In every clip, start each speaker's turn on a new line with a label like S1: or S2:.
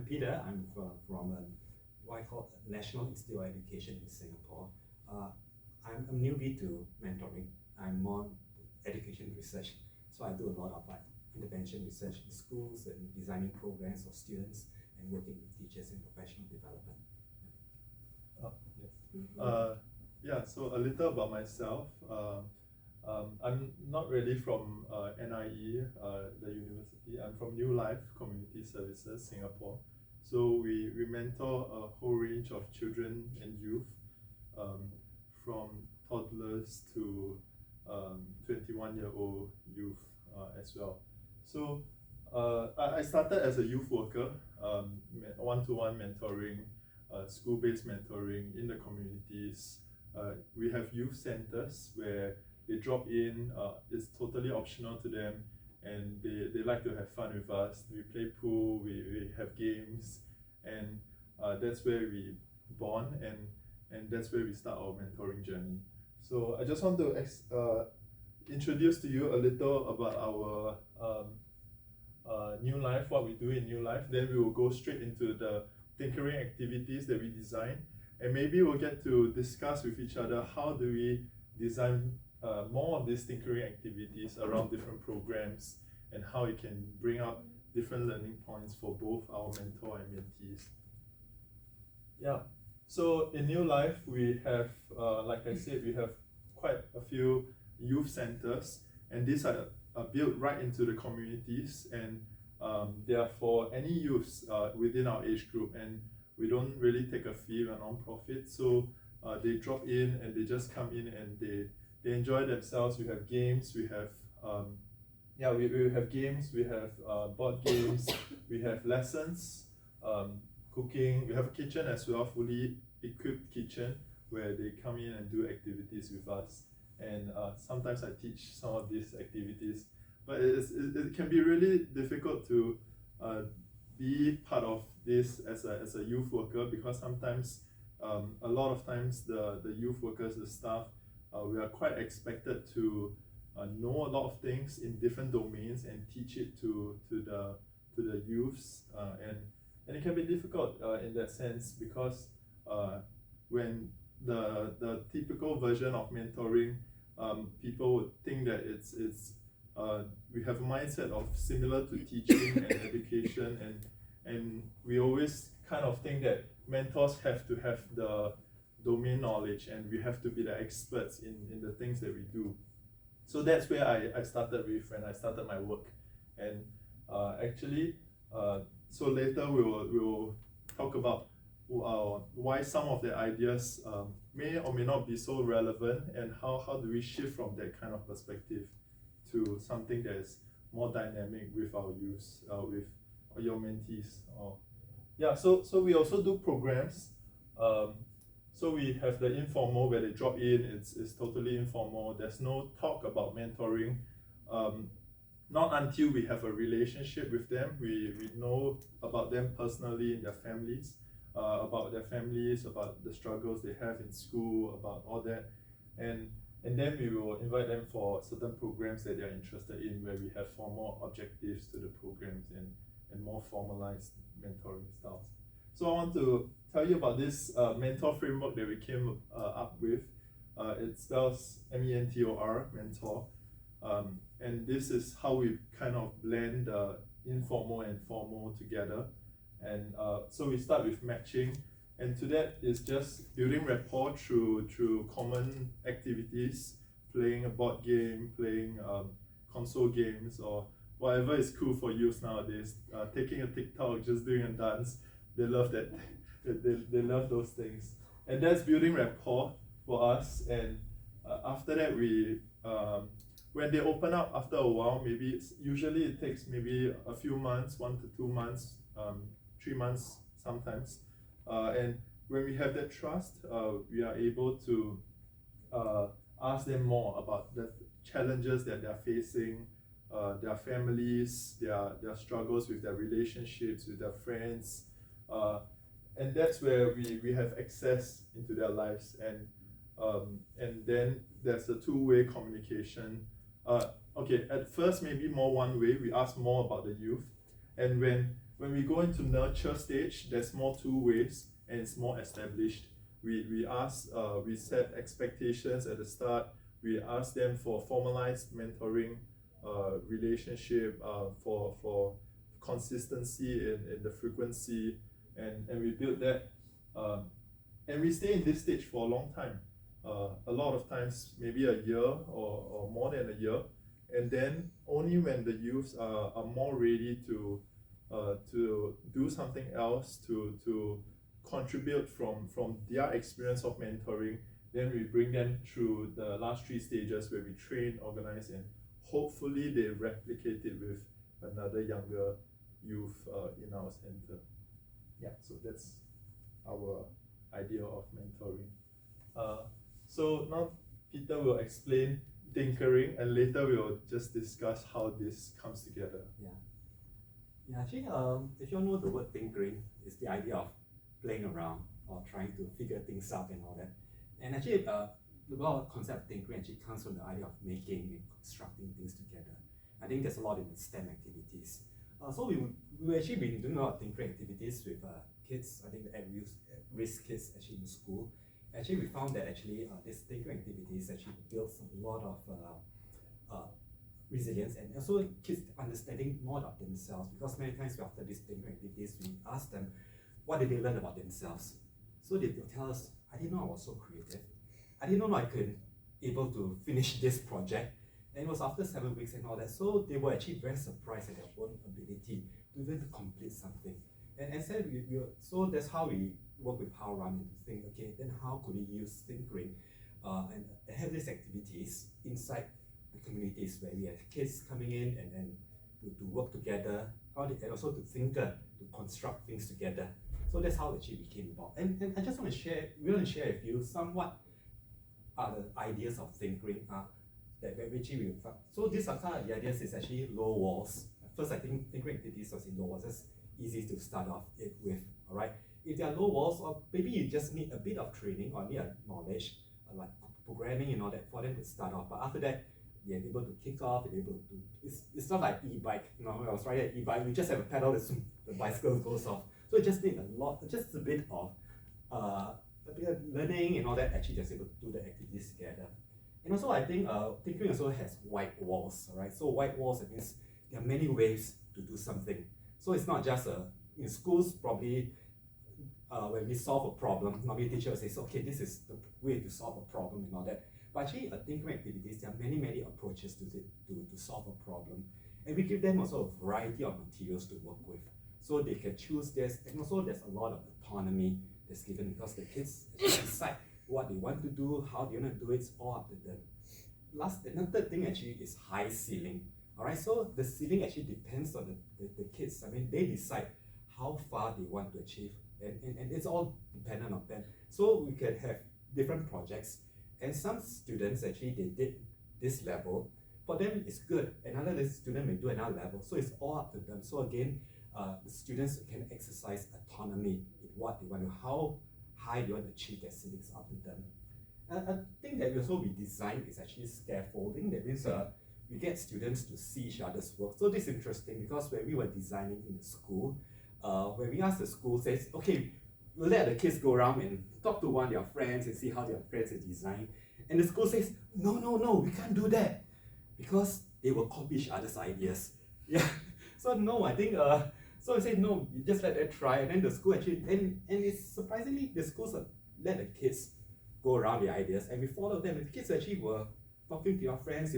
S1: Peter. I'm from what I call National Institute of Education in Singapore. I'm a newbie to mentoring. I'm more education research, so I do a lot of intervention research in schools and designing programs for students and working with teachers in professional development.
S2: Yes. So a little about myself. I'm not really from NIE, the university. I'm from New Life Community Services, Singapore. So we mentor a whole range of children and youth, from toddlers to 21-year-old youth as well. So I started as a youth worker, one-to-one mentoring, school-based mentoring in the communities. We have youth centers where they drop in, it's totally optional to them, and they like to have fun with us. We play pool, we have games, and that's where we bond, and that's where we start our mentoring journey. So I just want to introduce to you a little about our New Life, what we do in New Life. Then we will go straight into the tinkering activities that we design, and maybe we'll get to discuss with each other how do we design more of these tinkering activities around different programs and how it can bring up different learning points for both our mentor and mentees. Yeah, so in New Life we have, like I said, we have quite a few youth centers, and these are built right into the communities, and they are for any youths within our age group, and we don't really take a fee. We're non-profit, so they drop in and they just come in and they enjoy themselves. We have games, we have we have games, we have board games, we have lessons, cooking. We have a kitchen as well, fully equipped kitchen where they come in and do activities with us, and sometimes I teach some of these activities, but it can be really difficult to be part of this as a youth worker, because sometimes a lot of times the youth workers, the staff, we are quite expected to know a lot of things in different domains and teach it to the youths, and it can be difficult in that sense, because when the typical version of mentoring, people would think that it's we have a mindset of similar to teaching and education, and we always kind of think that mentors have to have the domain knowledge and we have to be the experts in the things that we do. So that's where I started with when I started my work, and so later we will talk about why some of the ideas may or may not be so relevant, and how do we shift from that kind of perspective to something that is more dynamic with our youth, with your mentees. So we also do programs. So we have the informal where they drop in. It's totally informal. There's no talk about mentoring. Not until we have a relationship with them. We know about them personally in their families, about the struggles they have in school, about all that, and then we will invite them for certain programs that they are interested in, where we have formal objectives to the programs and more formalized mentoring styles. So I want to tell you about this mentor framework that we came up with. It spells MENTOR, mentor. And this is how we kind of blend the informal and formal together. And so we start with matching, and to that is just building rapport through common activities, playing a board game, playing console games, or whatever is cool for youth nowadays. Taking a TikTok, just doing a dance. They love that. They love those things, and that's building rapport for us. And after that, we when they open up after a while, usually it takes maybe a few months, 1 to 2 months, 3 months sometimes. And when we have that trust, we are able to ask them more about the challenges that they're facing, their families, their struggles with their relationships, with their friends. And that's where we have access into their lives, and then there's a two-way communication. Okay, at first maybe more one way. We ask more about the youth, and when when we go into nurture stage, there's more two ways and it's more established. We set expectations at the start. We ask them for formalized mentoring relationship, for consistency in the frequency, and we build that, and we stay in this stage for a long time, a lot of times maybe a year or more than a year, and then only when the youths are more ready to do something else, to contribute from their experience of mentoring, then we bring them through the last three stages where we train, organize, and hopefully they replicate it with another younger youth in our center. Yeah, so that's our idea of mentoring. So now Peter will explain tinkering, and later we will just discuss how this comes together.
S1: Yeah, actually, if you all know the word tinkering, it's the idea of playing around or trying to figure things out and all that. And actually, the whole concept of tinkering actually comes from the idea of making and constructing things together. I think there's a lot in the STEM activities. So we actually been doing a lot of tinkering activities with kids. I think the at-risk kids actually in school. Actually, we found that actually this tinkering activities actually builds a lot of resilience, and also kids understanding more about themselves, because many times after these tinkering activities, we ask them what did they learn about themselves. So they'll tell us, I didn't know I was so creative. I didn't know I could able to finish this project. And it was after 7 weeks and all that. So they were actually very surprised at their own ability to even complete something. And said so that's how we work with How Run, and to think, okay, then how could we use tinkering and have these activities inside the communities where we have kids coming in and to work together, and also to think, to construct things together. So that's how it actually became about. And I just want to share with you somewhat the ideas of tinkering that we found. So these are some of the ideas. Is actually low walls. First, I think tinkering activities was in low walls. That's easy to start off it with. All right. If there are low walls, or maybe you just need a bit of training or need a knowledge like programming and all that for them to start off. But after that, they're able to kick off. They're able to. It's not like e-bike. You know, when I was riding an e-bike, you just have a pedal, the bicycle goes off. So it just need just a bit of learning and all that. Actually, just able to do the activities together. And also, I think tinkering also has white walls. All right. So white walls, it means there are many ways to do something. So it's not just in schools probably. When we solve a problem, normally teacher will say, so, okay, this is the way to solve a problem and all that. But actually, tinkering activities, there are many approaches to solve a problem. And we give them also a variety of materials to work with. So they can choose this, and also there's a lot of autonomy that's given, because the kids decide what they want to do, how they want to do it, it's all up to them. Another thing actually is high ceiling. All right, so the ceiling actually depends on the kids. I mean, they decide how far they want to achieve. And it's all dependent on them. So we can have different projects, and some students actually they did this level. For them, it's good. Another student may do another level. So it's all up to them. So again, the students can exercise autonomy in what they want to, how high they want to achieve their ceilings, up to them. A thing that we design is actually scaffolding. That means we get students to see each other's work. So this is interesting, because when we were designing in the school, when we asked the school, says, okay, we'll let the kids go around and talk to one of their friends and see how their friends are designed. And the school says, no, we can't do that, because they will copy each other's ideas. Yeah. So no, I think so we say no, you just let them try, and then the school actually and it's surprisingly the schools let the kids go around the ideas, and we followed them. And the kids actually were talking to your friends,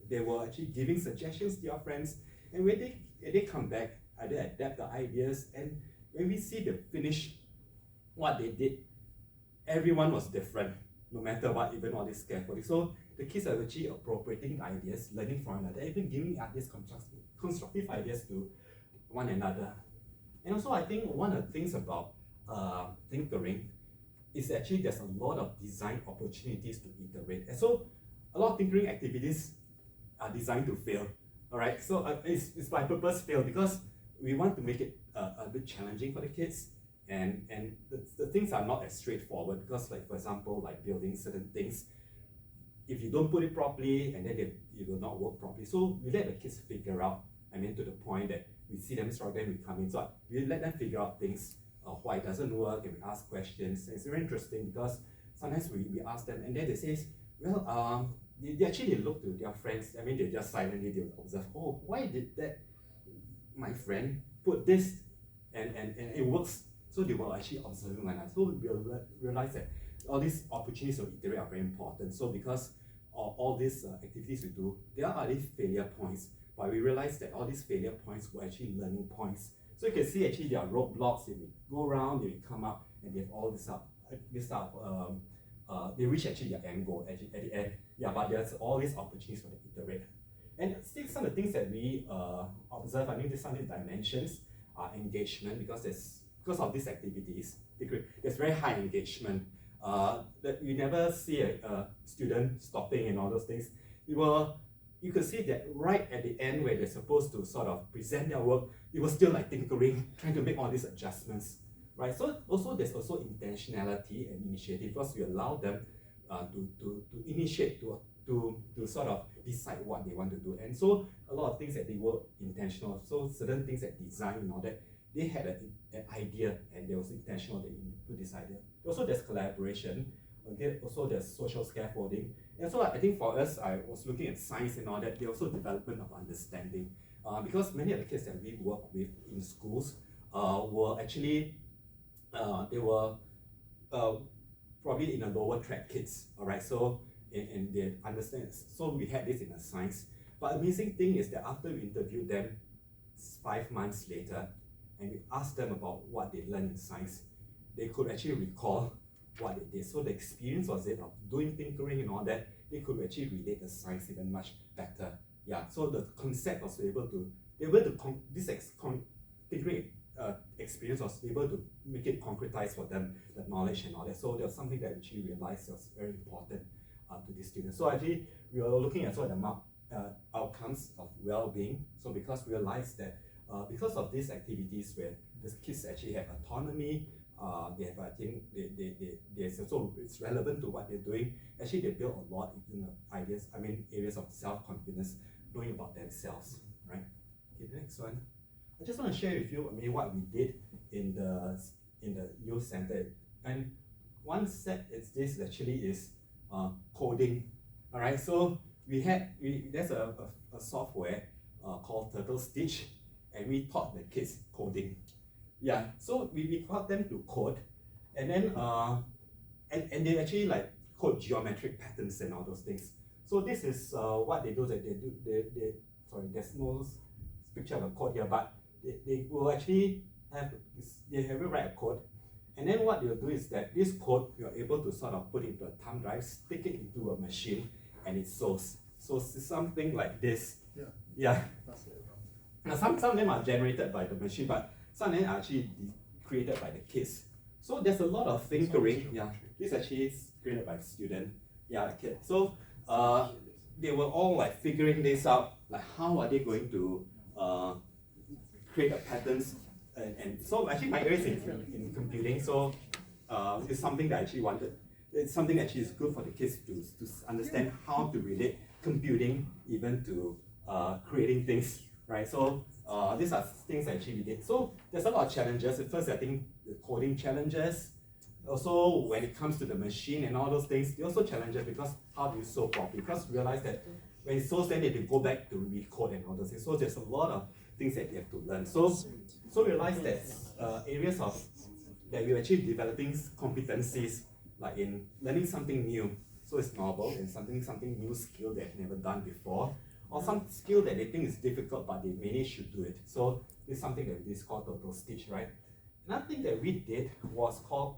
S1: they were actually giving suggestions to your friends, and when they come back, they adapt the ideas, and when we see the finish, what they did, everyone was different, no matter what, even all this scaffolding. So the kids are actually appropriating ideas, learning from another, even giving ideas, constructive ideas to one another. And also, I think one of the things about tinkering is actually there's a lot of design opportunities to iterate. And so a lot of tinkering activities are designed to fail. All right, so it's by purpose fail, because we want to make it a bit challenging for the kids, and the things are not as straightforward, because, like, for example, like building certain things, if you don't put it properly, and then it will not work properly. So we let the kids figure out, I mean, to the point that we see them struggling, we come in. So we let them figure out things, why it doesn't work, and we ask questions. And it's very interesting because sometimes we ask them, and then they say, well, they actually look to their friends. I mean, they just silently they will observe, oh, why did that my friend put this and it works? So they will actually observe one another. So we'll realize that all these opportunities to iterate are very important. So because all these activities we do, there are these failure points, but we realize that all these failure points were actually learning points. So you can see actually there are roadblocks, they will go around, they will come up, and they have all this stuff. They reach actually their end goal at the end. Yeah, but there's all these opportunities for the iterate. And still some of the things that we observe, I mean, there's some of these dimensions are engagement, because of these activities, there's very high engagement. That you never see a student stopping and all those things. You could see that right at the end where they're supposed to sort of present their work, it was still like tinkering, trying to make all these adjustments, right? So there's also intentionality and initiative, because we allow them to initiate, to sort of decide what they want to do. And so a lot of things that they were intentional. So certain things that design and all that, they had an idea and there was intentional that you put this idea. Also there's collaboration, okay? Also there's social scaffolding. And so I think for us, I was looking at science and all that, there's also development of understanding. Because many of the kids that we work with in schools were actually, they were probably in a lower track kids, all right? So, and they understand, so we had this in the science. But amazing thing is that after we interviewed them 5 months later, and we asked them about what they learned in science, they could actually recall what they did. So the experience was it of doing tinkering and all that, they could actually relate the science even much better. Yeah, so the concept was tinkering experience was able to make it concretize for them, the knowledge and all that. So there was something that actually realized was very important to these students. So actually, we were looking at sort of the outcomes of well-being. So because we realized that because of these activities where the kids actually have autonomy, they have, I think, so it's relevant to what they're doing. Actually, they build a lot in areas of self-confidence, knowing about themselves, right? Okay, the next one. I just want to share with you, what we did in the youth center. And one set is coding. All right, so there's a software called Turtle Stitch, and we taught the kids coding. Yeah, so we taught them to code, and then and they actually like code geometric patterns and all those things. So this is what they do. That sorry, there's no picture of a code here, but they will actually have you write a code, and then what they'll do is that this code you're able to sort of put into a thumb drive, stick it into a machine, and it sews. So it's something like this. Yeah. Now some of them are generated by the machine, but some of them are actually created by the kids. So there's a lot of tinkering. Yeah, this actually is created by a student. Yeah, a kid. So they were all like figuring this out, like how are they going to create the patterns, and so actually my area is in computing. So it's something that I actually wanted. It's something that actually is good for the kids to understand how to relate computing even to creating things, right? So these are things that actually we did. So there's a lot of challenges. At first, I think the coding challenges. Also, when it comes to the machine and all those things, there are also challenges because how do you sew properly? Because we realize that when it sews, then they have to go back to recode and all those things. So there's a lot of things that you have to learn. So we realize that areas of that we're actually developing competencies, like in learning something new. So it's novel and something new skill they've never done before, or some skill that they think is difficult but they manage to do it. So it's something that is called Turtle Stitch, right? Another thing that we did was called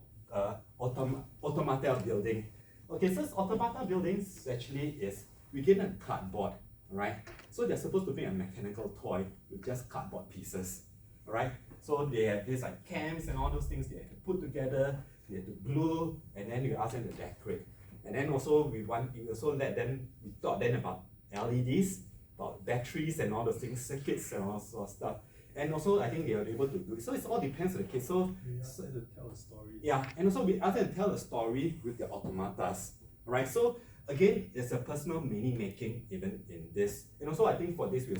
S1: automata building. Okay, so automata buildings actually is we give them cardboard, right? So they're supposed to make a mechanical toy with just cardboard pieces, right? So they have this like cams and all those things they have to put together, they have to glue, and then you ask them to decorate. And then also we taught them about LEDs, about batteries and all those things, circuits and all sorts of stuff. And also I think they are able to do it. So it all depends on the kids. So
S2: we asked them to tell a story.
S1: Yeah, and also we asked them to tell a story with the automatas. Right? So again, there's a personal meaning making even in this. And also I think for this we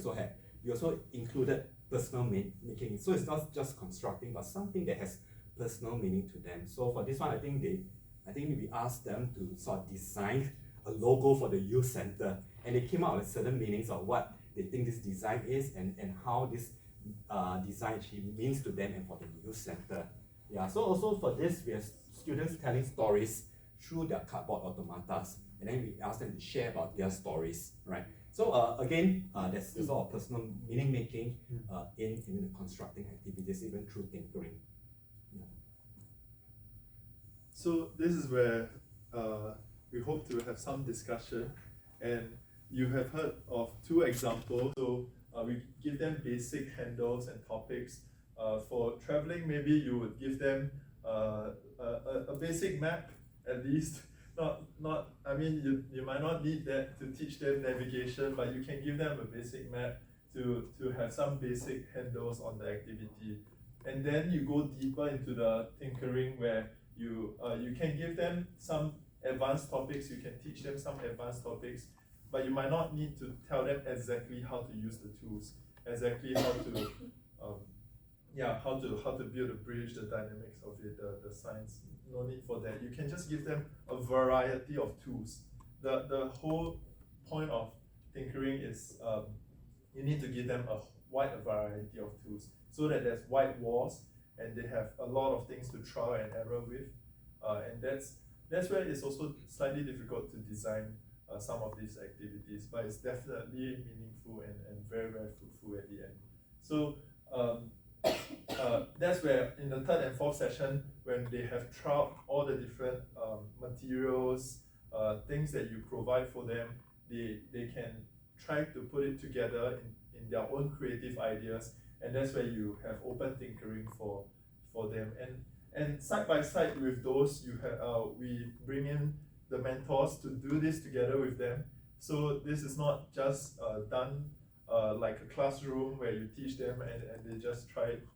S1: also included personal making. So it's not just constructing, but something that has personal meaning to them. So for this one, I think we asked them to sort of design a logo for the youth center, and they came out with certain meanings of what they think this design is, and how this design actually means to them and for the youth center. Yeah, so also for this, we have students telling stories through their cardboard automatas, and then we ask them to share about their stories, right? So again, there's a lot of personal meaning making in the constructing activities, even through tinkering. Yeah.
S2: So this is where we hope to have some discussion, and you have heard of two examples. So we give them basic handles and topics. For traveling, maybe you would give them a basic map at least. I mean, you might not need that to teach them navigation, but you can give them a basic map to have some basic handles on the activity. And then you go deeper into the tinkering, where you can give them some advanced topics, you can teach them some advanced topics, but you might not need to tell them exactly how to use the tools, exactly how to build a bridge, the dynamics of it, the science. No need for that. You can just give them a variety of tools. The whole point of tinkering is you need to give them a wide variety of tools, so that there's white walls and they have a lot of things to trial and error with, and that's where it's also slightly difficult to design some of these activities, but it's definitely meaningful and very, very fruitful at the end. So that's where in the third and fourth session, when they have tried all the different materials, things that you provide for them, they can try to put it together in their own creative ideas, and that's where you have open tinkering for them. And side by side with those, we bring in the mentors to do this together with them. So this is not just done like a classroom where you teach them and they just try it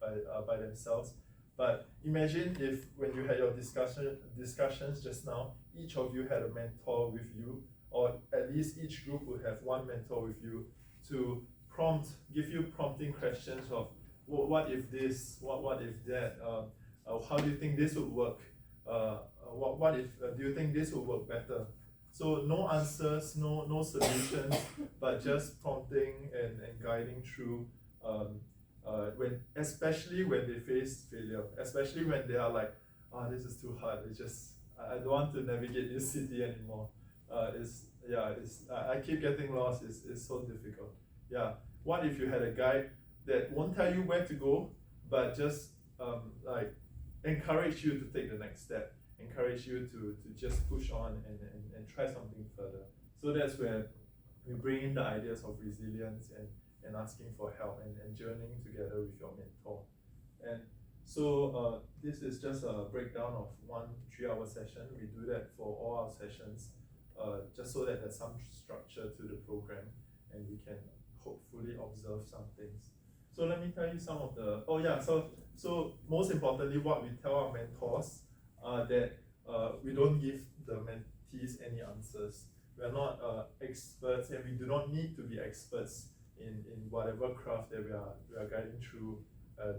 S2: by themselves. But imagine if when you had your discussions just now, each of you had a mentor with you, or at least each group would have one mentor with you to give you prompting questions of what if this, what if that, how do you think this would work? What if, do you think this will work better? So no answers, no solutions, but just prompting and guiding through, especially when they face failure, especially when they are like, this is too hard, I don't want to navigate this city anymore. I keep getting lost, it's so difficult. Yeah, what if you had a guide that won't tell you where to go, but just like encourage you to take the next step, encourage you to just push on and try something further. So that's where we bring in the ideas of resilience and asking for help and journeying together with your mentor. And so this is just a breakdown of 1 3-hour session. We do that for all our sessions, just so that there's some structure to the program and we can hopefully observe some things. So let me tell you some of the, so most importantly, what we tell our mentors that we don't give the mentees any answers. We are not experts, and we do not need to be experts in whatever craft that we are guiding through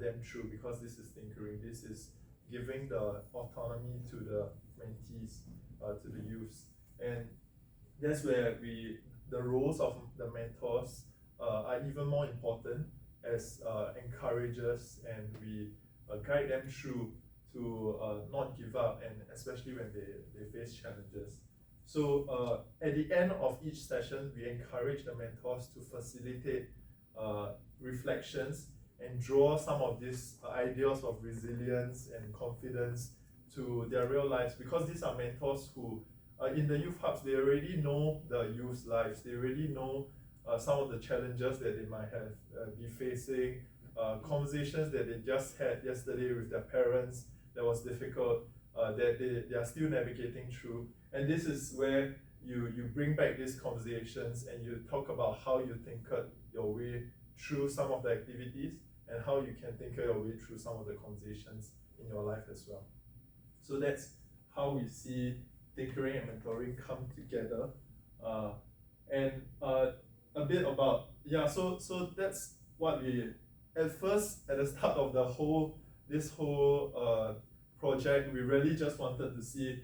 S2: them through, because this is tinkering. This is giving the autonomy to the mentees, to the youths, and that's where the roles of the mentors are even more important as encouragers, and we guide them through to not give up, and especially when they face challenges. So at the end of each session, we encourage the mentors to facilitate reflections and draw some of these ideas of resilience and confidence to their real lives, because these are mentors who in the youth hubs, they already know the youth's lives, they already know some of the challenges that they might have be facing, conversations that they just had yesterday with their parents that was difficult, that they are still navigating through. And this is where you bring back these conversations and you talk about how you tinkered your way through some of the activities and how you can tinker your way through some of the conversations in your life as well. So that's how we see tinkering and mentoring come together. And a bit about, so that's what we at first, at the start of this whole project, we really just wanted to see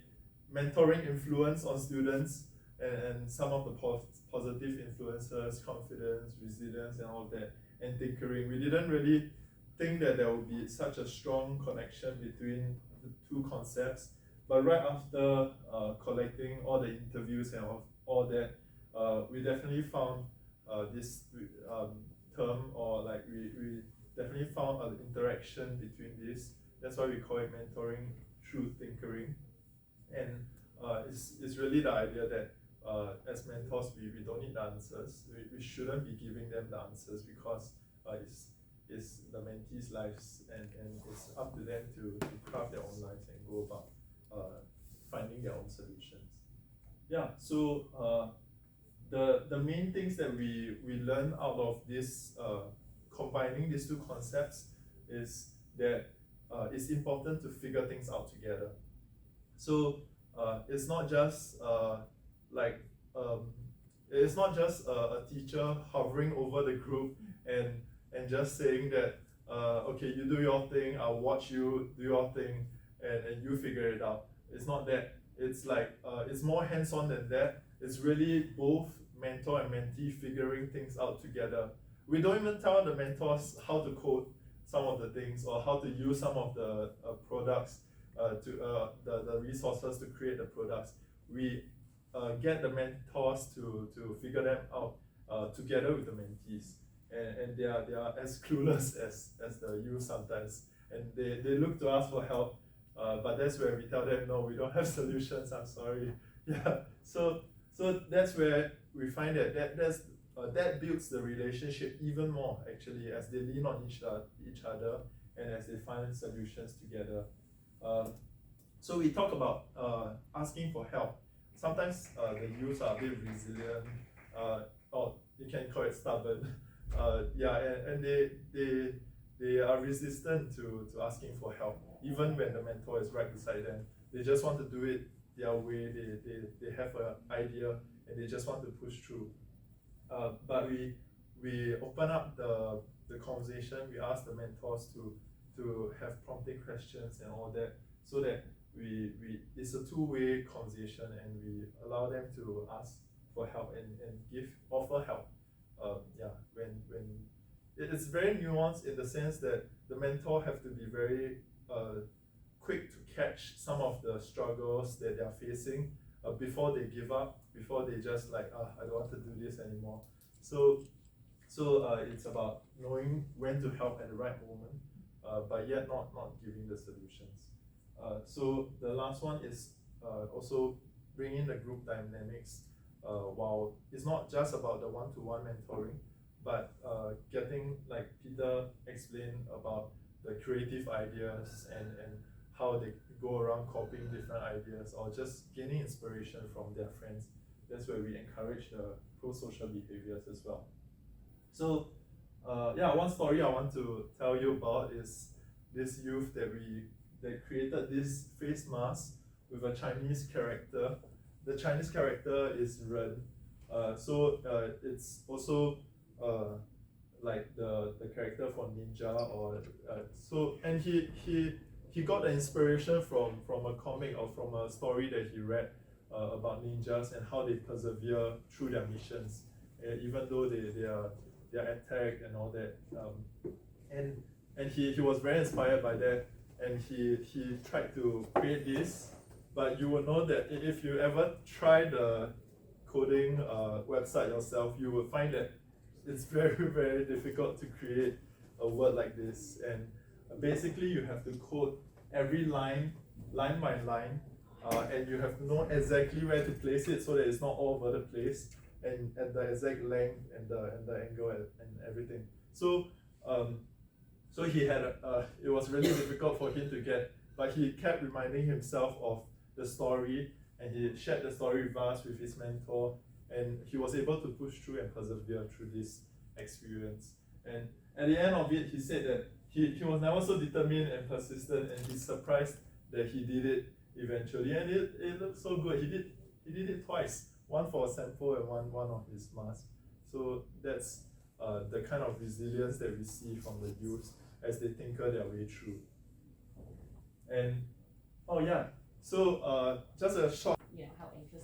S2: mentoring influence on students and some of the positive influences, confidence, resilience, and all that, and tinkering. We didn't really think that there would be such a strong connection between the two concepts. But right after collecting all the interviews and all that, we definitely found this term, or like we definitely found an interaction between this. That's why we call it mentoring through tinkering. And it's really the idea that as mentors, we don't need the answers. We shouldn't be giving them the answers, because it's the mentees' lives, and it's up to them to craft their own lives and go about finding their own solutions. Yeah, so the main things that we learn out of this combining these two concepts is that it's important to figure things out together. So it's not just it's not just a teacher hovering over the group and just saying that okay, you do your thing, I'll watch you do your thing, and you figure it out. It's not that. It's like it's more hands-on than that. It's really both mentor and mentee figuring things out together. We don't even tell the mentors how to code some of the things, or how to use some of the products, the resources to create the products. We get the mentors to figure them out together with the mentees, and they are as clueless as the youth sometimes, and they look to us for help, but that's where we tell them, no, we don't have solutions, I'm sorry. Yeah, so that's where we find that builds the relationship even more, actually, as they lean on each other and as they find solutions together. So we talk about asking for help. Sometimes the youth are a bit resilient, or you can call it stubborn. Yeah, and they are resistant to asking for help, even when the mentor is right beside them. They just want to do it their way. They have an idea and they just want to push through. But we open up the conversation. We ask the mentors to have prompting questions and all that, so that it's a two-way conversation, and we allow them to ask for help and offer help. Yeah, when it's very nuanced, in the sense that the mentor have to be very quick to catch some of the struggles that they are facing before they give up, before they just like, I don't want to do this anymore. So it's about knowing when to help at the right moment, but yet not giving the solutions. So the last one is also bringing the group dynamics. While it's not just about the one-to-one mentoring, but getting, like Peter explained, about the creative ideas and how they go around copying different ideas, or just gaining inspiration from their friends. That's where we encourage the pro-social behaviors as well. So yeah, one story I want to tell you about is this youth that created this face mask with a Chinese character. The Chinese character is Ren. So it's also like the character for ninja, or so, and he got the inspiration from a comic, or from a story that he read about ninjas and how they persevere through their missions, even though they are attacked and all that. And he was very inspired by that, and he tried to create this. But you will know that if you ever try the coding website yourself, you will find that it's very, very difficult to create a word like this. And basically you have to code every line by line, and you have to know exactly where to place it so that it's not all over the place, and at the exact length and the angle and everything. So so he had it was really difficult for him to get, but he kept reminding himself of the story, and he shared the story with us, with his mentor, and he was able to push through and persevere through this experience. And at the end of it, he said that he was never so determined and persistent, and he's surprised that he did it eventually, and it looked so good. He did it twice, one for a sample and one of his masks. So that's the kind of resilience that we see from the youth as they tinker their way through. And oh yeah, so just a short.
S3: Yeah, how anxious